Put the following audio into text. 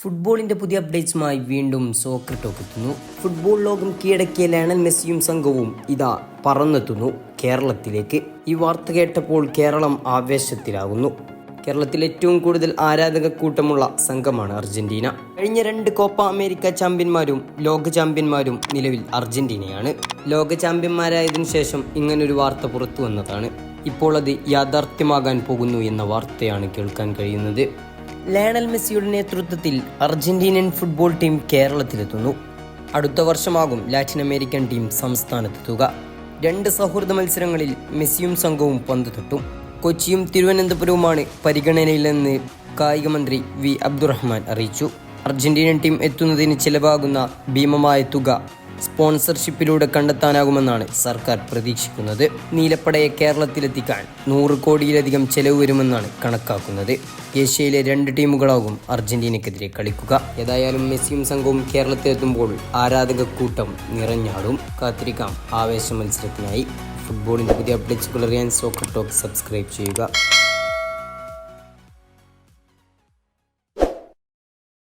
ഫുട്ബോളിന്റെ പുതിയ അപ്ഡേറ്റ്സുമായി വീണ്ടും സോക്കർ ടോക്ക് എത്തുന്നു. ഫുട്ബോൾ ലോകം കീഴടക്കിയ ലയണൽ മെസ്സിയും സംഘവും ഇതാ പറന്നെത്തുന്നു കേരളത്തിലേക്ക്. ഈ വാർത്ത കേട്ടപ്പോൾ കേരളം ആവേശത്തിലാകുന്നു. കേരളത്തിൽ ഏറ്റവും കൂടുതൽ ആരാധക കൂട്ടമുള്ള സംഘമാണ് അർജന്റീന. കഴിഞ്ഞ 2 കോപ്പ അമേരിക്ക ചാമ്പ്യന്മാരും ലോക ചാമ്പ്യന്മാരും നിലവിൽ അർജന്റീനയാണ്. ലോക ചാമ്പ്യന്മാരായതിനു ശേഷം ഇങ്ങനൊരു വാർത്ത പുറത്തു വന്നതാണ്. ഇപ്പോൾ അത് യാഥാർത്ഥ്യമാകാൻ പോകുന്നു എന്ന വാർത്തയാണ് കേൾക്കാൻ കഴിയുന്നത്. ലയണൽ മെസ്സിയുടെ നേതൃത്വത്തിൽ അർജന്റീനിയൻ ഫുട്ബോൾ ടീം കേരളത്തിലെത്തുന്നു. അടുത്ത വർഷമാകും ലാറ്റിൻ അമേരിക്കൻ ടീം സംസ്ഥാനത്തെത്തുക. 2 സൗഹൃദ മത്സരങ്ങളിൽ മെസ്സിയും സംഘവും പന്ത് തട്ടും. കൊച്ചിയും തിരുവനന്തപുരവുമാണ് പരിഗണനയിലെന്ന് കായിക മന്ത്രി വി അബ്ദുറഹ്മാൻ അറിയിച്ചു. അർജന്റീനിയൻ ടീം എത്തുന്നതിന് ചിലവാകുന്ന ഭീമമായ തുക സ്പോൺസർഷിപ്പിലൂടെ കണ്ടെത്താനാകുമെന്നാണ് സർക്കാർ പ്രതീക്ഷിക്കുന്നത്. നീലപ്പടയെ കേരളത്തിലെത്തിക്കാൻ 100 കോടിയിലധികം ചെലവ് വരുമെന്നാണ് കണക്കാക്കുന്നത്. ഏഷ്യയിലെ 2 ടീമുകളാകും അർജന്റീനയ്ക്കെതിരെ കളിക്കുക. ഏതായാലും മെസ്സിയും സംഘവും കേരളത്തിലെത്തുമ്പോൾ ആരാധക കൂട്ടം നിറഞ്ഞാടും. കാത്തിരിക്കാം ആവേശ മത്സരത്തിനായി. ഫുട്ബോളിൻ്റെ പുതിയ അപ്ഡേറ്റ്സുകൾ അറിയാൻ സോക്കർ ടോക്ക് സബ്സ്ക്രൈബ് ചെയ്യുക.